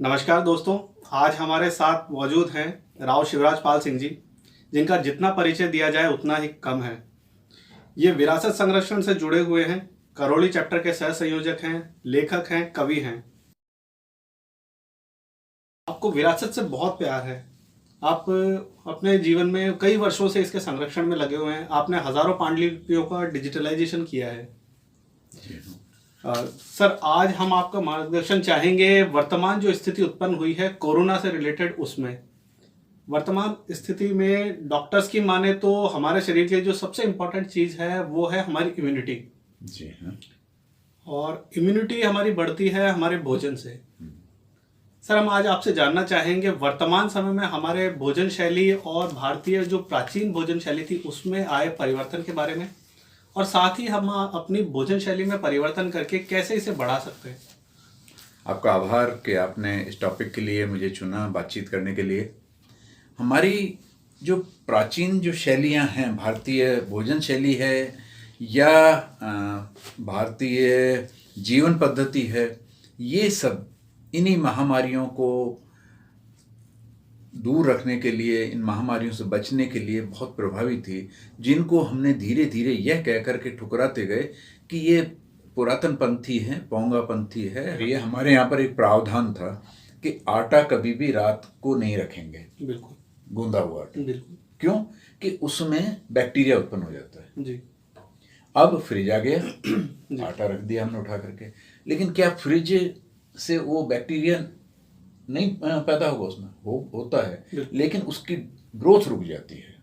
नमस्कार दोस्तों। आज हमारे साथ मौजूद हैं राव शिवराज पाल सिंह जी, जिनका जितना परिचय दिया जाए उतना ही कम है। ये विरासत संरक्षण से जुड़े हुए हैं, करौली चैप्टर के सह संयोजक हैं, लेखक हैं, कवि हैं। आपको विरासत से बहुत प्यार है। आप अपने जीवन में कई वर्षों से इसके संरक्षण में लगे हुए हैं। आपने हजारों पांडुलिपियों का डिजिटलाइजेशन किया है। सर, आज हम आपका मार्गदर्शन चाहेंगे वर्तमान जो स्थिति उत्पन्न हुई है कोरोना से रिलेटेड, उसमें वर्तमान स्थिति में डॉक्टर्स की माने तो हमारे शरीर के जो सबसे इम्पोर्टेंट चीज़ है वो है हमारी इम्यूनिटी। जी हाँ। और इम्यूनिटी हमारी बढ़ती है हमारे भोजन से। सर, हम आज आपसे जानना चाहेंगे वर्तमान समय में हमारे भोजन शैली और भारतीय जो प्राचीन भोजन शैली थी उसमें आए परिवर्तन के बारे में, और साथ ही हम अपनी भोजन शैली में परिवर्तन करके कैसे इसे बढ़ा सकते हैं। आपका आभार कि आपने इस टॉपिक के लिए मुझे चुना बातचीत करने के लिए। हमारी जो प्राचीन जो शैलियां हैं, भारतीय भोजन शैली है या भारतीय जीवन पद्धति है, ये सब इन्हीं महामारियों को दूर रखने के लिए, इन महामारियों से बचने के लिए बहुत प्रभावी थी, जिनको हमने धीरे धीरे यह कह कर के ठुकराते गए कि ये पुरातन पंथी है, पोंगा पंथी है। ये हमारे यहाँ पर एक प्रावधान था कि आटा कभी भी रात को नहीं रखेंगे, बिल्कुल गूंदा हुआ आटा। बिल्कुल। क्यों? कि उसमें बैक्टीरिया उत्पन्न हो जाता है। जी। अब फ्रिज आ गया, आटा रख दिया हमने उठा करके, लेकिन क्या फ्रिज से वो बैक्टीरिया नहीं पैदा होगा? उसमें होता है, लेकिन उसकी ग्रोथ रुक जाती है।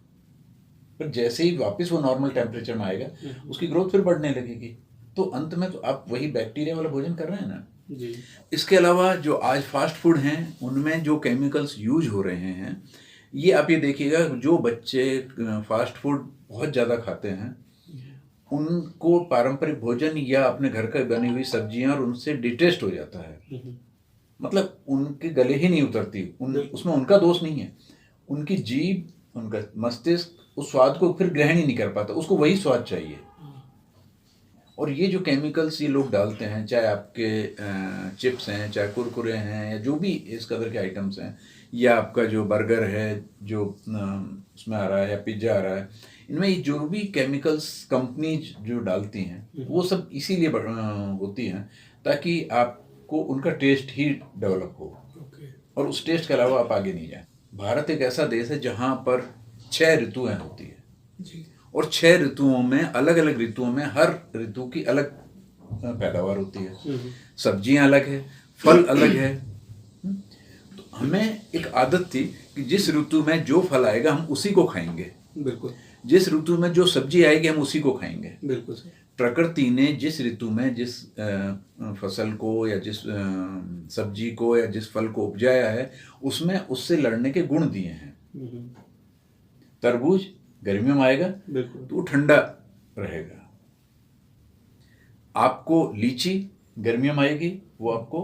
पर जैसे ही वापस वो नॉर्मल टेम्परेचर में आएगा, उसकी ग्रोथ फिर बढ़ने लगेगी। तो अंत में तो आप वही बैक्टीरिया वाला भोजन कर रहे हैं ना। जी। इसके अलावा जो आज फास्ट फूड हैं, उनमें जो केमिकल्स यूज हो रहे हैं, ये आप ये देखिएगा, जो बच्चे फास्ट फूड बहुत ज़्यादा खाते हैं उनको पारंपरिक भोजन या अपने घर का बनी हुई सब्जियां और उनसे डिटेस्ट हो जाता है। मतलब उनके गले ही नहीं उतरती। उसमें उनका दोष नहीं है, उनकी जीभ, उनका मस्तिष्क उस स्वाद को फिर ग्रहण ही नहीं कर पाता, उसको वही स्वाद चाहिए। और ये जो केमिकल्स ये लोग डालते हैं, चाहे आपके चिप्स हैं, चाहे कुरकुरे हैं, या जो भी इस कदर के आइटम्स हैं, या आपका जो बर्गर है जो उसमें आ रहा है, या पिज्ज़ा आ रहा है, इनमें जो भी केमिकल्स कंपनीज जो डालती हैं वो सब इसीलिए होती हैं ताकि आपको उनका टेस्ट ही डेवलप हो, और उस टेस्ट के अलावा आप आगे नहीं जाएं। भारत एक ऐसा देश है जहाँ पर 6 ऋतुएं होती है जी। और 6 ऋतुओं में, अलग अलग ऋतुओं में, हर ऋतु की अलग पैदावार होती है। सब्जियां अलग है, फल अलग है। तो हमें एक आदत थी कि जिस ऋतु में जो फल आएगा हम उसी को खाएंगे। बिल्कुल। जिस ऋतु में जो सब्जी आएगी हम उसी को खाएंगे। बिल्कुल। प्रकृति ने जिस ऋतु में जिस फसल को या जिस सब्जी को या जिस फल को उपजाया है, उसमें उससे लड़ने के गुण दिए हैं। तरबूज गर्मियों में आएगा तो वो ठंडा रहेगा। आपको लीची गर्मियों में आएगी, वो आपको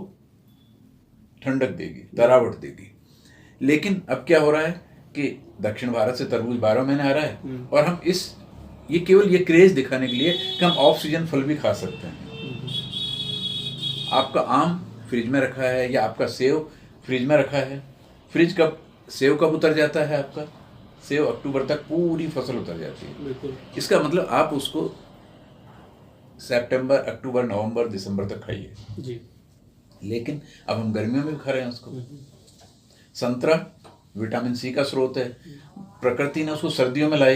ठंडक देगी, तरावट देगी। लेकिन अब क्या हो रहा है कि दक्षिण भारत से तरबूज 12 महीने आ रहा है, और हम ये केवल ये क्रेज दिखाने के लिए कि हम ऑफ सीजन फल भी खा सकते हैं। आपका आम फ्रिज में रखा है, या आपका सेव फ्रिज में रखा है। सेव कब उतर जाता है? आपका सेव अक्टूबर तक पूरी फसल उतर जाती है। बिल्कुल। इसका मतलब आप उसको सितंबर, अक्टूबर, नवंबर, दिसंबर तक खाइए जी। लेकिन अब हम गर्मियों में भी खा रहे हैं उसको। संतरा विटामिन सी का स्रोत है, प्रकृति ने उसको सर्दियों में लाए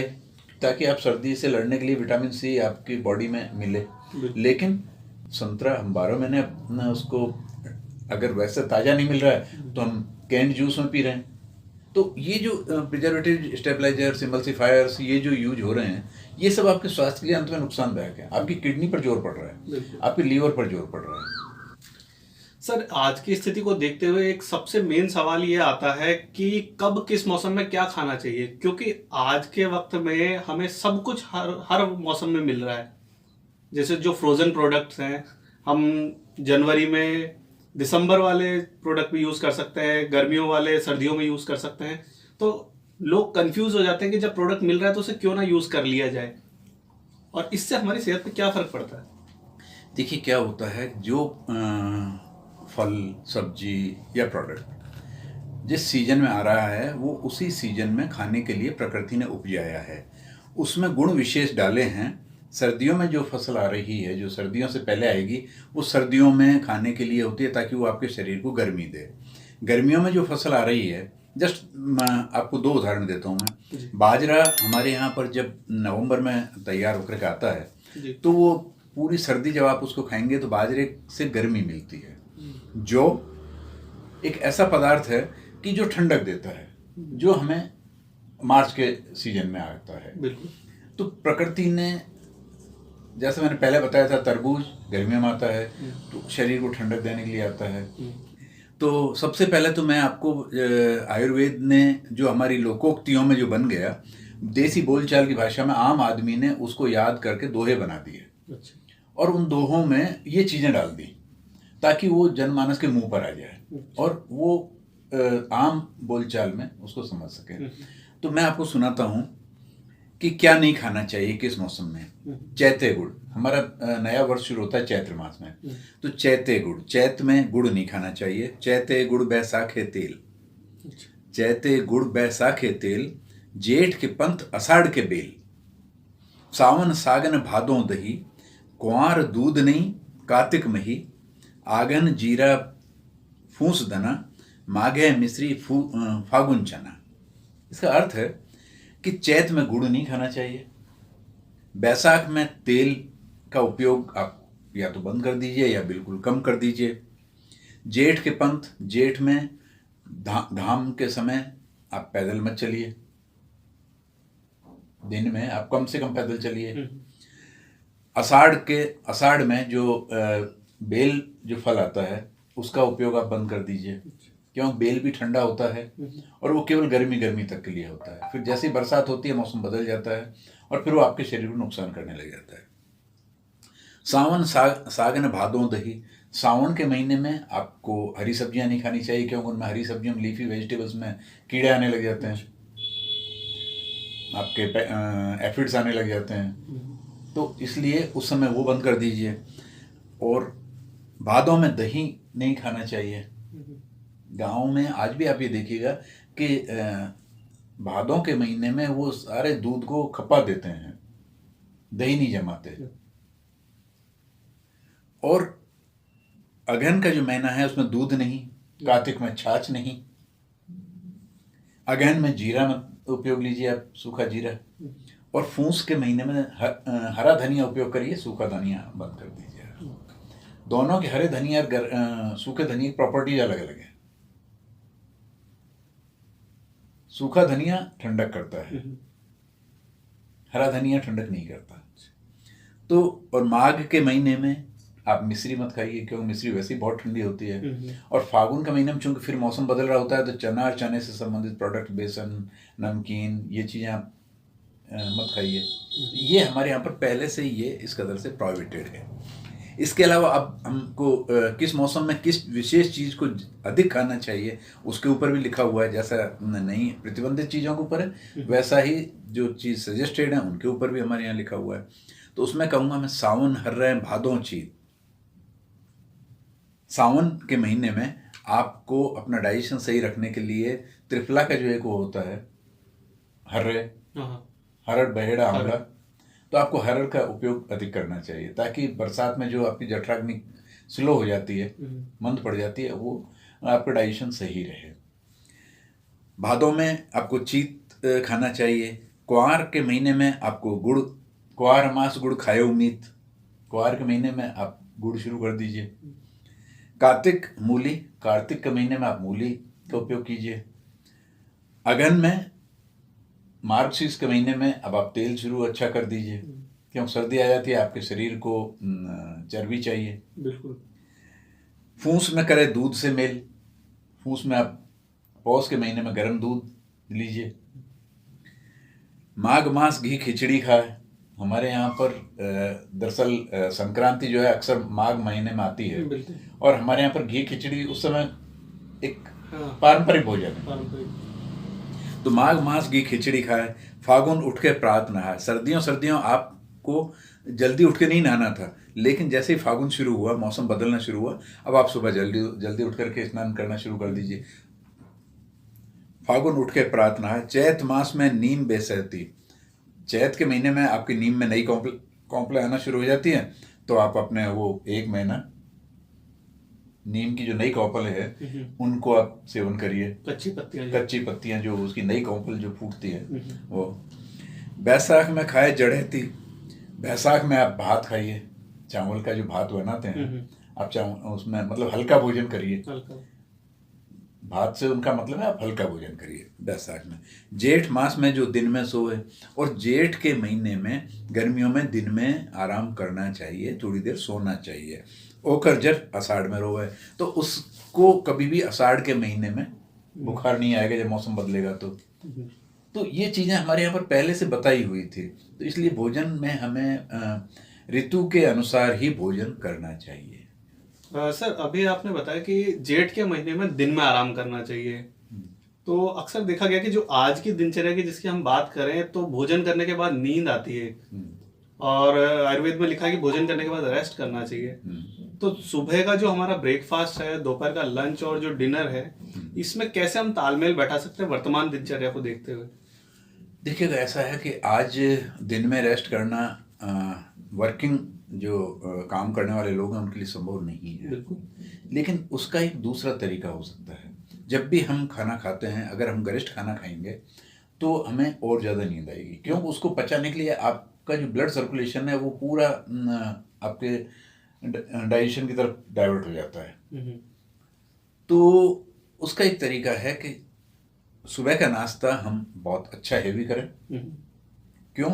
ताकि आप सर्दी से लड़ने के लिए विटामिन सी आपकी बॉडी में मिले। लेकिन संतरा हम 12 महीने अपना उसको, अगर वैसे ताज़ा नहीं मिल रहा है तो हम कैंड जूस में पी रहे हैं। तो ये जो प्रिजर्वेटिव, स्टेबलाइजर्स, इमल्सिफायर्स ये जो यूज हो रहे हैं, ये सब आपके स्वास्थ्य के लिए अंत में नुकसानदायक है। आपकी किडनी पर जोर पड़ रहा है, आपके लीवर पर जोर पड़ रहा है। सर, आज की स्थिति को देखते हुए एक सबसे मेन सवाल ये आता है कि कब किस मौसम में क्या खाना चाहिए, क्योंकि आज के वक्त में हमें सब कुछ हर मौसम में मिल रहा है। जैसे जो फ्रोजन प्रोडक्ट्स हैं, हम जनवरी में दिसंबर वाले प्रोडक्ट भी यूज़ कर सकते हैं, गर्मियों वाले सर्दियों में यूज़ कर सकते हैं। तो लोग कंफ्यूज हो जाते हैं कि जब प्रोडक्ट मिल रहा है तो उसे क्यों ना यूज़ कर लिया जाए, और इससे हमारी सेहत पे क्या फ़र्क पड़ता है। देखिए क्या होता है, जो फल सब्जी या प्रोडक्ट जिस सीजन में आ रहा है वो उसी सीजन में खाने के लिए प्रकृति ने उपजाया है, उसमें गुण विशेष डाले हैं। सर्दियों में जो फसल आ रही है, जो सर्दियों से पहले आएगी, वो सर्दियों में खाने के लिए होती है ताकि वो आपके शरीर को गर्मी दे। गर्मियों में जो फसल आ रही है, जस्ट मैं आपको 2 उदाहरण देता हूँ मैं। बाजरा हमारे यहाँ पर जब नवंबर में तैयार होकर के आता है तो वो पूरी सर्दी जब आप उसको खाएंगे तो बाजरे से गर्मी मिलती है, जो एक ऐसा पदार्थ है कि जो ठंडक देता है, जो हमें मार्च के सीजन में आता है। बिल्कुल। तो प्रकृति ने, जैसे मैंने पहले बताया था, तरबूज गर्मियों में आता है तो शरीर को ठंडक देने के लिए आता है। तो सबसे पहले तो मैं आपको आयुर्वेद ने जो हमारी लोकोक्तियों में जो बन गया, देसी बोलचाल की भाषा में आम आदमी ने उसको याद करके दोहे बना दिए। अच्छा। और उन दोहों में ये चीज़ें डाल दी ताकि वो जनमानस के मुंह पर आ जाए और वो आम बोलचाल में उसको समझ सके। तो मैं आपको सुनाता हूँ कि क्या नहीं खाना चाहिए किस मौसम में। चैते गुड़, हमारा नया वर्ष शुरू होता है चैत्र मास में, तो चैते गुड़, चैत में गुड़ नहीं खाना चाहिए। चैते गुड़ बैसाखे तेल, चैते गुड़ बैसाखे तेल, जेठ के पंथ अषाढ़ के बेल, सावन सागन भादों दही, कुंवार दूध नहीं कार्तिक मही, आगन जीरा फूस धना, माघे मिश्री फागुन चना। इसका अर्थ है कि चैत में गुड़ नहीं खाना चाहिए, बैसाख में तेल का उपयोग आप या तो बंद कर दीजिए या बिल्कुल कम कर दीजिए। जेठ के पंथ, जेठ में घाम के समय आप पैदल मत चलिए, दिन में आप कम से कम पैदल चलिए। आषाढ़ में जो बेल जो फल आता है उसका उपयोग आप बंद कर दीजिए, क्यों, बेल भी ठंडा होता है और वो केवल गर्मी तक के लिए होता है। फिर जैसे ही बरसात होती है मौसम बदल जाता है और फिर वो आपके शरीर को नुकसान करने लग जाता है। सावन सागन भादों दही, सावन के महीने में आपको हरी सब्जियां नहीं खानी चाहिए, क्योंकि उनमें हरी सब्जियों में, लीफी वेजिटेबल्स में कीड़े आने लग जाते हैं, आपके एफिड्स आने लग जाते हैं, तो इसलिए उस समय वो बंद कर दीजिए। और भादों में दही नहीं खाना चाहिए। गाँव में आज भी आप ये देखिएगा कि भादों के महीने में वो सारे दूध को खपा देते हैं, दही नहीं जमाते। और अगहन का जो महीना है उसमें दूध नहीं, कार्तिक में छाछ नहीं। अगहन में जीरा मत उपयोग लीजिए आप, सूखा जीरा। और फूस के महीने में हरा धनिया उपयोग करिए, सूखा धनिया बंद कर दीजिए। दोनों के, हरे धनिया और सूखे धनिया की प्रॉपर्टीज अलग अलग है। सूखा धनिया ठंडक करता है, हरा धनिया ठंडक नहीं करता। तो और माघ के महीने में आप मिश्री मत खाइए, क्योंकि मिश्री वैसे ही बहुत ठंडी होती है। और फागुन के महीने में चूंकि फिर मौसम बदल रहा होता है तो चना और चने से संबंधित प्रोडक्ट, बेसन, नमकीन, ये चीज़ें आप मत खाइए। ये हमारे यहाँ पर पहले से ही ये इस कदर से प्रोहिबिटेड है। इसके अलावा अब हमको किस मौसम में किस विशेष चीज़ को अधिक खाना चाहिए उसके ऊपर भी लिखा हुआ है। जैसा नहीं प्रतिबंधित चीज़ों के ऊपर है, वैसा ही जो चीज़ सजेस्टेड है उनके ऊपर भी हमारे यहाँ लिखा हुआ है। तो उसमें कहूँगा मैं, सावन हर्रे भादों चीत। सावन के महीने में आपको अपना डाइजेशन सही रखने के लिए त्रिफला का जो एक वो होता है, हर्रे, हरड़, बहेड़ा, आंवला, तो आपको हरड़ का उपयोग अधिक करना चाहिए ताकि बरसात में जो आपकी जठराग्नि स्लो हो जाती है, मंद पड़ जाती है, वो आपका डाइजेशन सही रहे। भादों में आपको चीत खाना चाहिए। कुंवार के महीने में आपको गुड़, कुंवार मास गुड़ खाए उम्मीद, कुंवार के महीने में आप गुड़ शुरू कर दीजिए। कार्तिक मूली, कार्तिक के महीने में आप मूली का उपयोग कीजिए। अगहन में, मार्गशीर्ष के महीने में अब आप तेल शुरू अच्छा कर दीजिए, क्योंकि सर्दी आ जाती है, आपके शरीर को चर्बी चाहिए। बिल्कुल। फूस में करे दूध से मेल, फूस में आप पौष के महीने में गर्म दूध लीजिए। माघ मास घी खिचड़ी खाए। हमारे यहाँ पर दरअसल संक्रांति जो है अक्सर माघ महीने में आती है, और हमारे यहाँ पर घी खिचड़ी उस समय एक पारंपरिक भोजन है। तो माघ मास घी खिचड़ी खाए। फागुन उठ के प्रात नहाए। सर्दियों आप आपको जल्दी उठ के नहीं नहाना था, लेकिन जैसे ही फागुन शुरू हुआ, मौसम बदलना शुरू हुआ, अब आप सुबह जल्दी जल्दी उठ करके स्नान करना शुरू कर दीजिए। फागुन उठ के प्रात नहाय, चैत मास में नीम बेसहती। चैत के महीने में आपकी नीम में नई कौंपलें आना शुरू हो जाती हैं, तो आप अपने वो 1 महीना नीम की जो नई कौंपलें है उनको आप सेवन करिए। कच्ची पत्तियां जो उसकी नई कौंपल जो फूटती है वो। बैसाख में खाए जड़ेती। बैसाख में आप भात खाइए, चावल का जो भात बनाते हैं आप उसमें मतलब हल्का भोजन करिए। भात से उनका मतलब है आप हल्का भोजन करिए बैसाख में। जेठ मास में जो दिन में सोए, और जेठ के महीने में गर्मियों में दिन में आराम करना चाहिए, थोड़ी देर सोना चाहिए। ओकर जर आषाढ़ में रोवे, तो उसको कभी भी आषाढ़ के महीने में बुखार नहीं आएगा जब मौसम बदलेगा तो ये चीज़ें हमारे यहाँ पर पहले से बताई हुई थी। तो इसलिए भोजन में हमें ऋतु के अनुसार ही भोजन करना चाहिए। सर अभी आपने बताया कि जेठ के महीने में दिन में आराम करना चाहिए, तो अक्सर देखा गया कि जो आज की दिनचर्या की जिसकी हम बात करें, तो भोजन करने के बाद नींद आती है, और आयुर्वेद में लिखा है कि भोजन करने के बाद रेस्ट करना चाहिए। तो सुबह का जो हमारा ब्रेकफास्ट है, दोपहर का लंच और जो डिनर है, इसमें कैसे हम तालमेल बैठा सकते हैं वर्तमान दिनचर्या को देखते हुए? देखिएगा, ऐसा है कि आज दिन में रेस्ट करना वर्किंग जो काम करने वाले लोग हैं उनके लिए संभव नहीं है। बिल्कुल। लेकिन उसका एक दूसरा तरीका हो सकता है। जब भी हम खाना खाते हैं, अगर हम गरिष्ठ खाना खाएंगे तो हमें और ज़्यादा नींद आएगी, क्योंकि उसको पचाने के लिए आपका जो ब्लड सर्कुलेशन है वो पूरा आपके डाइजेशन की तरफ डाइवर्ट हो जाता है। तो उसका एक तरीका है कि सुबह का नाश्ता हम बहुत अच्छा हेवी करें। क्यों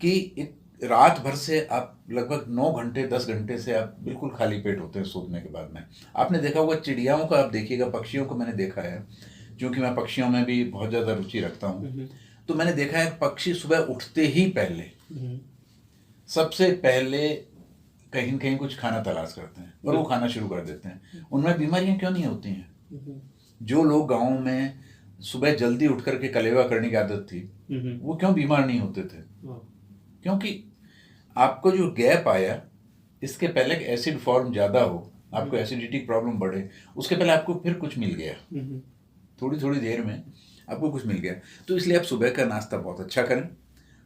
कि एक रात भर से आप लगभग 9 घंटे 10 घंटे से आप बिल्कुल खाली पेट होते हैं सोने के बाद में। आपने देखा होगा चिड़ियाओं का, आप देखिएगा, पक्षियों को मैंने देखा है, क्योंकि मैं पक्षियों में भी बहुत ज़्यादा रुचि रखता हूँ। तो मैंने देखा है पक्षी सुबह उठते ही पहले सबसे पहले कहीं न कहीं कुछ खाना तलाश करते हैं और वो खाना शुरू कर देते हैं। उनमें बीमारियां क्यों नहीं होती हैं? जो लोग गाँव में सुबह जल्दी उठ करके कलेवा करने की आदत थी, वो क्यों बीमार नहीं होते थे? क्योंकि आपको जो गैप आया, इसके पहले एसिड फॉर्म ज़्यादा हो, आपको एसिडिटी प्रॉब्लम बढ़े, उसके पहले आपको फिर कुछ मिल गया, थोड़ी थोड़ी देर में आपको कुछ मिल गया। तो इसलिए आप सुबह का नाश्ता बहुत अच्छा करें,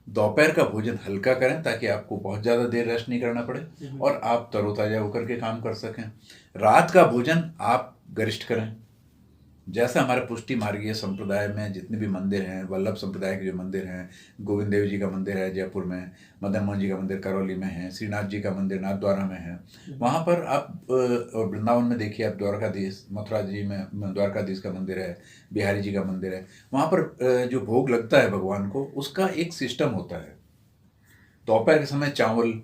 दोपहर का भोजन हल्का करें ताकि आपको बहुत ज़्यादा देर रेस्ट नहीं करना पड़े और आप तरोताज़ा होकर के काम कर सकें। रात का भोजन आप गरिष्ठ करें। जैसा हमारे पुष्टि मार्गीय संप्रदाय में जितने भी मंदिर हैं, वल्लभ संप्रदाय के जो मंदिर हैं, गोविंद देव जी का मंदिर है जयपुर में, मदन मोहन जी का मंदिर करौली में है, श्रीनाथ जी का मंदिर नाथ द्वारा में है, वहाँ पर आप और वृंदावन में देखिए आप द्वारकाधीश, मथुरा जी में द्वारकाधीश का मंदिर है, बिहारी जी का मंदिर है, वहाँ पर जो भोग लगता है भगवान को, उसका एक सिस्टम होता है। दोपहर के समय चावल,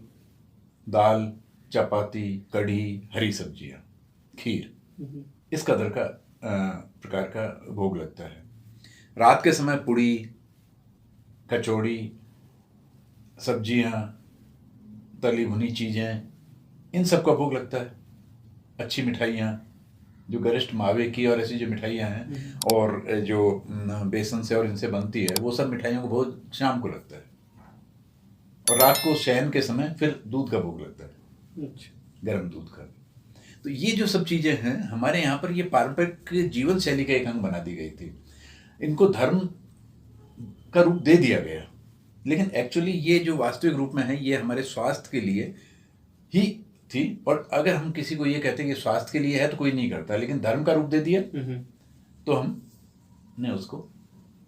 दाल, चपाती, कढ़ी, हरी सब्जियाँ, खीर, इस कदर का प्रकार का भोग लगता है। रात के समय पूड़ी, कचौड़ी, सब्जियां, तली भुनी चीज़ें, इन सब का भोग लगता है। अच्छी मिठाइयाँ जो गरिष्ठ मावे की और ऐसी जो मिठाइयाँ हैं और जो बेसन से और इनसे बनती है, वो सब मिठाइयों का भोग शाम को लगता है। और रात को शयन के समय फिर दूध का भोग लगता है, गर्म दूध का। तो ये जो सब चीज़ें हैं हमारे यहाँ पर, ये पारंपरिक जीवन शैली का एक अंग बना दी गई थी। इनको धर्म का रूप दे दिया गया, लेकिन एक्चुअली ये जो वास्तविक रूप में है ये हमारे स्वास्थ्य के लिए ही थी। और अगर हम किसी को ये कहते हैं कि स्वास्थ्य के लिए है तो कोई नहीं करता, लेकिन धर्म का रूप दे दिया तो हमने उसको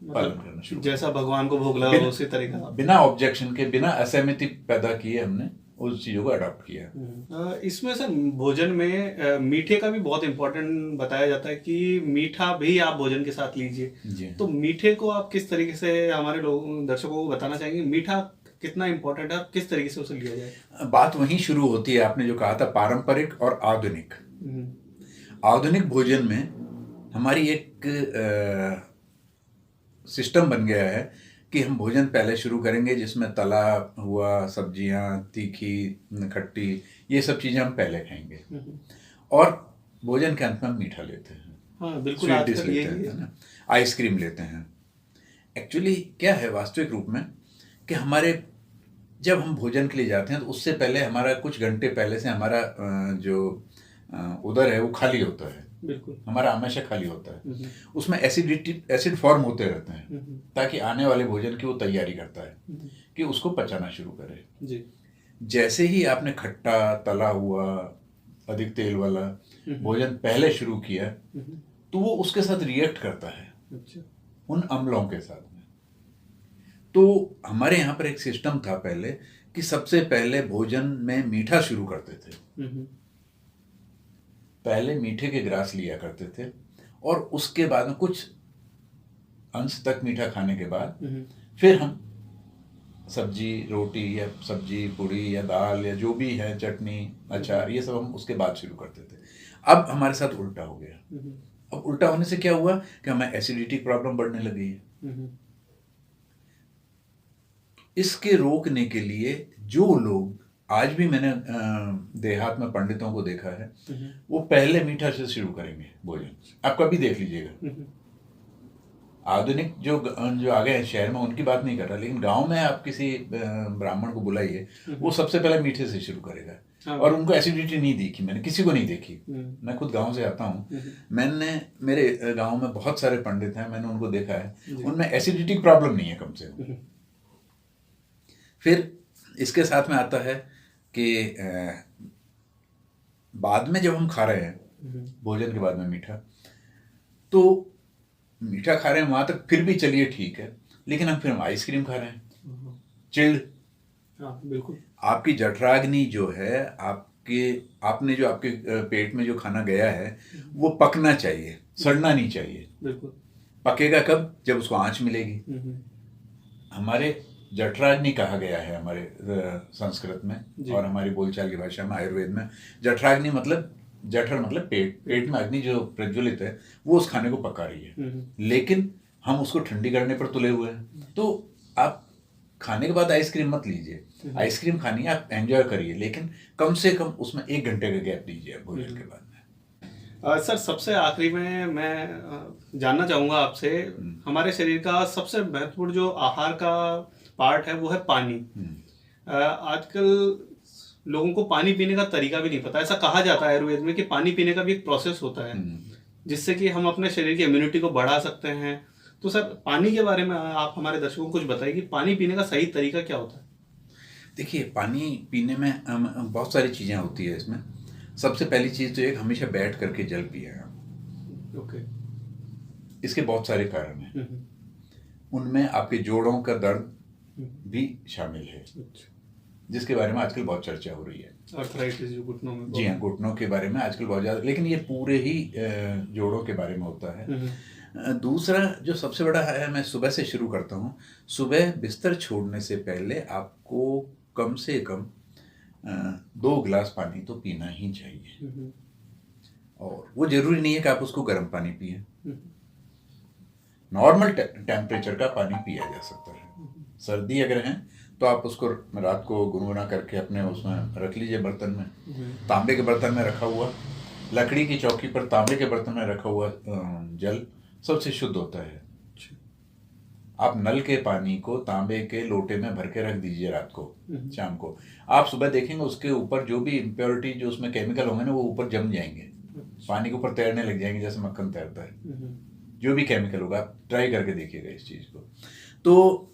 पालन करना शुरू, जैसा भगवान को भोग लगा उसी तरीका, बिना ऑब्जेक्शन के, बिना असहमति पैदा किए हमने उस चीज़ों को अडॉप्ट किया। इसमें सर भोजन में मीठे का भी बहुत इम्पोर्टेंट बताया जाता है कि मीठा भी आप भोजन के साथ लीजिए। तो मीठे को आप किस तरीके से हमारे लोग दर्शकों को बताना चाहेंगे, मीठा कितना इम्पोर्टेंट है, किस तरीके से उसे लिया जाए? बात वहीं शुरू होती है, आपने जो कहा था पारंपरिक और आधुनिक। आधुनिक भोजन में हमारी एक सिस्टम बन गया है कि हम भोजन पहले शुरू करेंगे जिसमें तला हुआ, सब्जियां, तीखी, खट्टी, ये सब चीज़ें हम पहले खाएंगे और भोजन के अंत में हम मीठा लेते हैं। हाँ बिल्कुल, स्वीट डिश लेते हैं ना, आइसक्रीम लेते हैं। एक्चुअली क्या है वास्तविक रूप में कि हमारे जब हम भोजन के लिए जाते हैं तो उससे पहले हमारा कुछ घंटे पहले से हमारा जो उदर है वो खाली होता है, बिल्कुल। हमारा हमेशा खाली होता है। उसमें एसिड फॉर्म होते रहते हैं ताकि आने वाले भोजन की वो तैयारी करता है कि उसको पचाना शुरू करे। जी। जैसे ही आपने खट्टा तला हुआ अधिक तेल वाला भोजन पहले शुरू किया तो वो उसके साथ रिएक्ट करता है, अच्छा। उन अम्लों के साथ में। तो हमारे यहाँ पर एक सिस्टम था पहले कि सबसे पहले भोजन में मीठा शुरू करते थे। पहले मीठे के ग्रास लिया करते थे और उसके बाद में कुछ अंश तक मीठा खाने के बाद फिर हम सब्जी रोटी या सब्जी पूड़ी या दाल या जो भी है चटनी अचार ये सब हम उसके बाद शुरू करते थे। अब हमारे साथ उल्टा हो गया। अब उल्टा होने से क्या हुआ कि हमें एसिडिटी प्रॉब्लम बढ़ने लगी है। इसके रोकने के लिए जो लोग आज भी मैंने देहात में पंडितों को देखा है वो पहले मीठा से शुरू करेंगे भोजन। आप कभी देख लीजिएगा। आधुनिक जो आ गए हैं शहर में उनकी बात नहीं कर रहा, लेकिन गांव में आप किसी ब्राह्मण को बुलाइए वो सबसे पहले मीठे से शुरू करेगा। और उनको एसिडिटी नहीं देखी, मैंने किसी को नहीं देखी। मैं खुद गांव से आता हूँ, मैंने मेरे गांव में बहुत सारे पंडित हैं, मैंने उनको देखा है, उनमें एसिडिटी की प्रॉब्लम नहीं है कम से कम। फिर इसके साथ में आता है कि बाद में जब हम खा रहे हैं भोजन के बाद में मीठा, तो मीठा खा रहे हैं वहां तक फिर भी चलिए ठीक है, लेकिन हम आइसक्रीम खा रहे हैं चिल्ड। बिल्कुल। आपकी जठराग्नि जो है आपने जो आपके पेट में जो खाना गया है वो पकना चाहिए, सड़ना नहीं चाहिए। बिल्कुल। पकेगा कब? जब उसको आंच मिलेगी। हमारे जठराग्नि कहा गया है हमारे संस्कृत में और हमारी बोलचाल की भाषा में आयुर्वेद में जठराग्नि मतलब जठर मतलब पेट में अग्नि जो प्रज्वलित है वो उस खाने को पका रही है, लेकिन हम उसको ठंडी करने पर तुले हुए हैं। तो आप खाने के बाद आइसक्रीम मत लीजिए, आइसक्रीम खानी है आप एंजॉय करिए, लेकिन कम से कम उसमें 1 घंटे का गैप दीजिए भोजन के बाद में। सर सबसे आखिरी में मैं जानना चाहूँगा आपसे, हमारे शरीर का सबसे महत्वपूर्ण जो आहार का पार्ट है वो है पानी। आजकल लोगों को पानी पीने का तरीका भी नहीं पता। ऐसा कहा जाता है आयुर्वेद में कि पानी पीने का भी एक प्रोसेस होता है जिससे कि हम अपने शरीर की इम्यूनिटी को बढ़ा सकते हैं। तो सर पानी के बारे में आप हमारे दर्शकों को कुछ बताइए कि पानी पीने का सही तरीका क्या होता है। देखिए, पानी पीने में बहुत सारी चीज़ें होती है इसमें। सबसे पहली चीज़ तो एक, हमेशा बैठ करके जल पिए। ओके। इसके बहुत सारे कारण हैं, उनमें आपके जोड़ों का दर्द भी शामिल है, जिसके बारे में आजकल बहुत चर्चा हो रही है। आर्थराइटिस जो घुटनों में। जी हाँ, घुटनों के बारे में आजकल बहुत ज़्यादा, लेकिन ये पूरे ही जोड़ों के बारे में होता है। दूसरा जो सबसे बड़ा है, मैं सुबह से शुरू करता हूँ। सुबह बिस्तर छोड़ने से पहले आपको कम से कम 2 गिलास पानी तो पीना ही चाहिए। और वो जरूरी नहीं है कि आप उसको गर्म पानी पिए, नॉर्मल टेम्परेचर का पानी पिया जा सकता है। सर्दी अगर है तो आप उसको रात को गुनगुना करके अपने उसमें रख लीजिए बर्तन में, तांबे के बर्तन में रखा हुआ, लकड़ी की चौकी पर तांबे के बर्तन में रखा हुआ जल सबसे शुद्ध होता है। आप नल के पानी को तांबे के लोटे में भर के रख दीजिए रात को, शाम को आप सुबह देखेंगे उसके ऊपर जो भी इम्प्योरिटी जो उसमें केमिकल होंगे ना वो ऊपर जम जाएंगे, पानी के ऊपर तैरने लग जाएंगे जैसे मक्खन तैरता है। जो भी केमिकल होगा आप ट्राई करके देखिएगा इस चीज़ को। तो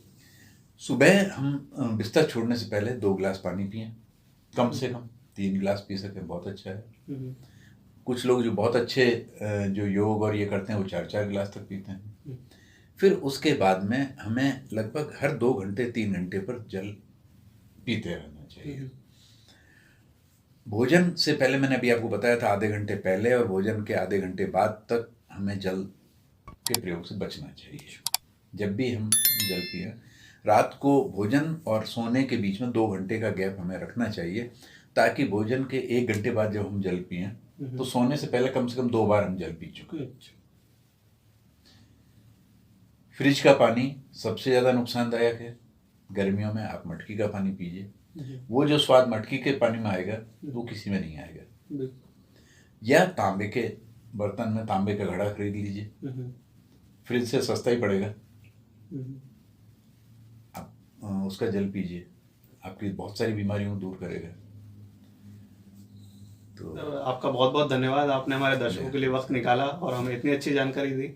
सुबह हम बिस्तर छोड़ने से पहले 2 गिलास पानी पिए, कम से कम 3 गिलास पी सकें बहुत अच्छा है। कुछ लोग जो बहुत अच्छे जो योग और ये करते हैं वो 4-4 गिलास तक पीते हैं। फिर उसके बाद में हमें लगभग हर 2 घंटे 3 घंटे पर जल पीते रहना चाहिए। भोजन से पहले मैंने अभी आपको बताया था आधे घंटे पहले और भोजन के आधे घंटे बाद तक हमें जल के प्रयोग से बचना चाहिए। जब भी हम जल पिए, रात को भोजन और सोने के बीच में 2 घंटे का गैप हमें रखना चाहिए, ताकि भोजन के 1 घंटे बाद जब हम जल पिए तो सोने से पहले कम से कम 2 बार हम जल पी चुके। फ्रिज का पानी सबसे ज़्यादा नुकसानदायक है। गर्मियों में आप मटकी का पानी पीजिए, वो जो स्वाद मटकी के पानी में आएगा वो किसी में नहीं आएगा। या तांबे के बर्तन में तांबे का घड़ा खरीद लीजिए, फ्रिज से सस्ता ही पड़ेगा, आप उसका जल पीजिए, आपकी बहुत सारी बीमारियों को दूर करेगा। तो आपका बहुत बहुत धन्यवाद, आपने हमारे दर्शकों जी। के लिए वक्त निकाला और हमें इतनी अच्छी जानकारी दी।